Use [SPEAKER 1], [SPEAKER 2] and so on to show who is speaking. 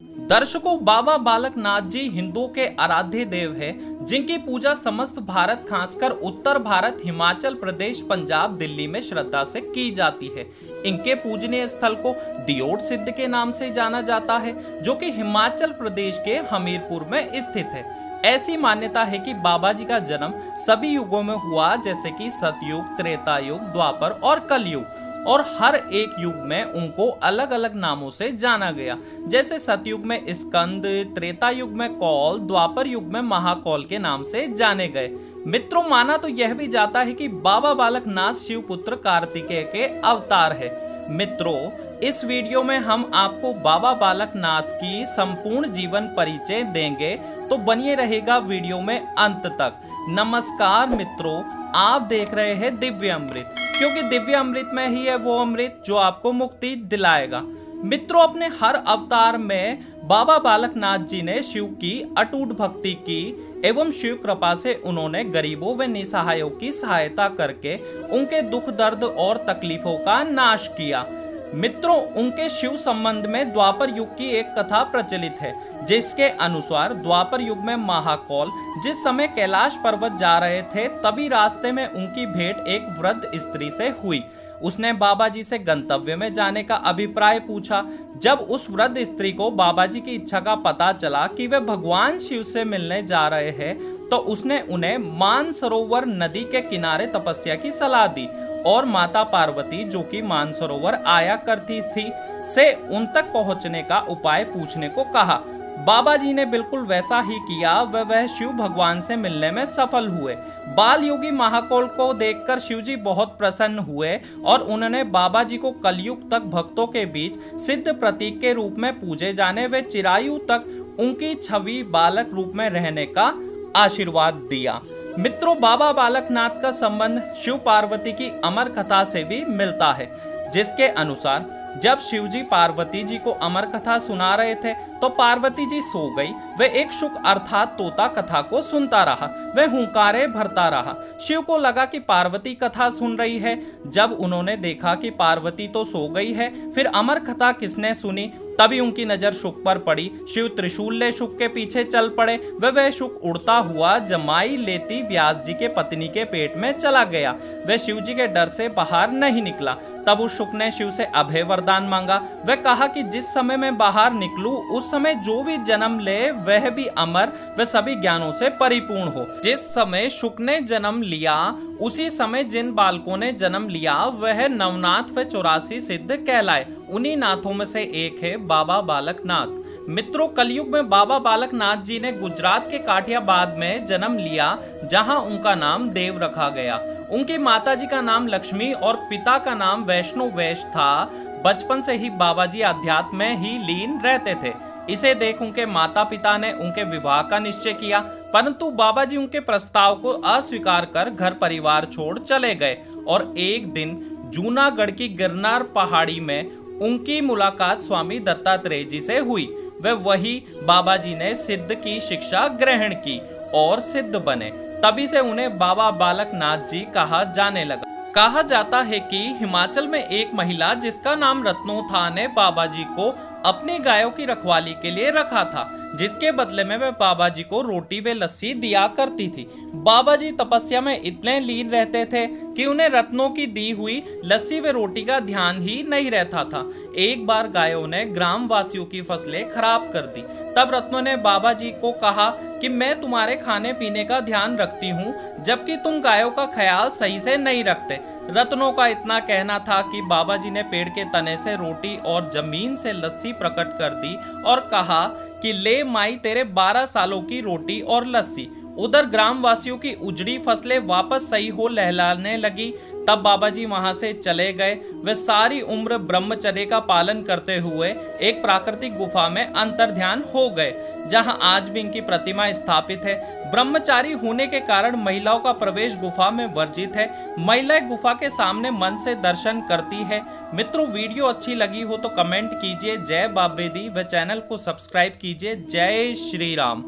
[SPEAKER 1] दर्शकों, बाबा बालकनाथ जी हिंदुओं के आराध्य देव हैं, जिनकी पूजा समस्त भारत खासकर उत्तर भारत, हिमाचल प्रदेश, पंजाब, दिल्ली में श्रद्धा से की जाती है। इनके पूजनीय स्थल को दियोट सिद्ध के नाम से जाना जाता है, जो कि हिमाचल प्रदेश के हमीरपुर में स्थित है। ऐसी मान्यता है कि बाबा जी का जन्म सभी युगों में हुआ, जैसे कि सतयुग, त्रेता युग, द्वापर और कलयुग, और हर एक युग में उनको अलग अलग नामों से जाना गया। जैसे सतयुग में स्कंद, त्रेता युग में कौल, द्वापर युग में महाकौल के नाम से जाने गए। मित्रों, माना तो यह भी जाता है कि बाबा बालकनाथ शिव पुत्र कार्तिकेय के अवतार है। मित्रों, इस वीडियो में हम आपको बाबा बालकनाथ की संपूर्ण जीवन परिचय देंगे, तो बनिए रहेगा वीडियो में अंत तक। नमस्कार मित्रों, आप देख रहे हैं दिव्य अमृत, क्योंकि दिव्य अमृत में ही है वो अमृत जो आपको मुक्ति दिलाएगा। मित्रों, अपने हर अवतार में बाबा बालकनाथ जी ने शिव की अटूट भक्ति की एवं शिव कृपा से उन्होंने गरीबों व निसहायों की सहायता करके उनके दुख, दर्द और तकलीफों का नाश किया। मित्रों, उनके शिव संबंध में द्वापर युग की एक कथा प्रचलित है, जिसके अनुसार द्वापर युग में महाकौल जिस समय कैलाश पर्वत जा रहे थे, तभी रास्ते में उनकी भेंट एक वृद्ध स्त्री से हुई। उसने बाबा जी से गंतव्य में जाने का अभिप्राय पूछा। जब उस वृद्ध स्त्री को बाबा जी की इच्छा का पता चला कि वे भगवान शिव से मिलने जा रहे हैं, तो उसने उन्हें मानसरोवर नदी के किनारे तपस्या की सलाह दी और माता पार्वती, जो कि मानसरोवर आया करती थी, से उन तक पहुंचने का उपाय पूछने को कहा। बाबा जी ने बिल्कुल वैसा ही किया। वह शिव भगवान से मिलने में सफल हुए। बाल योगी महाकौल को देखकर शिव जी बहुत प्रसन्न हुए और उन्होंने बाबा जी को कलयुग तक भक्तों के बीच सिद्ध प्रतीक के रूप में पूजे जाने व चिरायु तक उनकी छवि बालक रूप में रहने का आशीर्वाद दिया। मित्रों, बाबा बालकनाथ का संबंध शिव पार्वती की अमर कथा से भी मिलता है, जिसके अनुसार जब शिव जी पार्वती जी को अमर कथा सुना रहे थे, तो पार्वती जी सो गई। वह एक शुक अर्थात तोता कथा को सुनता रहा। वह हुंकारे भरता रहा। शिव को लगा कि पार्वती कथा सुन रही है। जब उन्होंने देखा कि पार्वती तो सो गई है, फिर अमर कथा किसने सुनी, तभी उनकी नजर शुक पर पड़ी। शिव त्रिशूल ले शुक के पीछे चल पड़े। वह शुक उड़ता हुआ जमाई लेती व्यास जी के पत्नी के पेट में चला गया। वह शिव जी के डर से बाहर नहीं निकला। तब उस शुक ने शिव से अभय वरदान मांगा। वह कहा कि जिस समय मैं बाहर निकलूं, उस समय जो भी जन्म ले वह भी अमर व सभी ज्ञानों से परिपूर्ण हो। जिस समय शुक ने जन्म लिया, उसी समय जिन बालकों ने जन्म लिया वह नवनाथ व 84 सिद्ध कहलाए। उन्हीं नाथों में से एक है बाबा बालकनाथ। मित्रों, कलयुग में बाबा बालकनाथ जी ने गुजरात के काठियाबाद में जन्म लिया, जहां उनका नाम देव रखा गया। उनकी माता जी का नाम लक्ष्मी और पिता का नाम वैष्णो वैश था। बचपन से ही बाबा जी अध्यात्म में ही लीन रहते थे। इसे देख उनके माता पिता ने उनके विवाह का निश्चय किया, परंतु बाबा जी उनके प्रस्ताव को अस्वीकार कर घर परिवार छोड़ चले गए। और एक दिन जूनागढ़ की गिरनार पहाड़ी में उनकी मुलाकात स्वामी दत्तात्रेय जी से हुई। वही बाबा जी ने सिद्ध की शिक्षा ग्रहण की और सिद्ध बने। तभी से उन्हें बाबा बालकनाथ जी कहा जाने लगा। कहा जाता है कि हिमाचल में एक महिला जिसका नाम रत्नो था ने बाबा जी को अपनी गायों की रखवाली के लिए रखा था, जिसके बदले में वह बाबा जी को रोटी व लस्सी दिया करती थी। बाबा जी तपस्या में इतने लीन रहते थे कि उन्हें रत्नों की दी हुई लस्सी व रोटी का ध्यान ही नहीं रहता था। एक बार गायों ने ग्राम वासियों की फसलें खराब कर दी। तब रत्नों ने बाबा जी को कहा कि मैं तुम्हारे खाने पीने का ध्यान रखती हूँ, जबकि तुम गायों का ख्याल सही से नहीं रखते। रत्नों का इतना कहना था कि बाबा जी ने पेड़ के तने से रोटी और जमीन से लस्सी प्रकट कर दी और कहा कि ले माई तेरे 12 सालों की रोटी और लस्सी। उधर ग्रामवासियों की उजड़ी फसलें वापस सही हो लहलाने लगी। तब बाबा जी वहां से चले गए। वे सारी उम्र ब्रह्मचर्य का पालन करते हुए एक प्राकृतिक गुफा में अंतर्ध्यान हो गए, जहां आज भी इनकी प्रतिमा स्थापित है। ब्रह्मचारी होने के कारण महिलाओं का प्रवेश गुफा में वर्जित है। महिलाएं गुफा के सामने मन से दर्शन करती है। मित्रों, वीडियो अच्छी लगी हो तो कमेंट कीजिए। जय बाबेदी व चैनल को सब्सक्राइब कीजिए। जय श्री राम।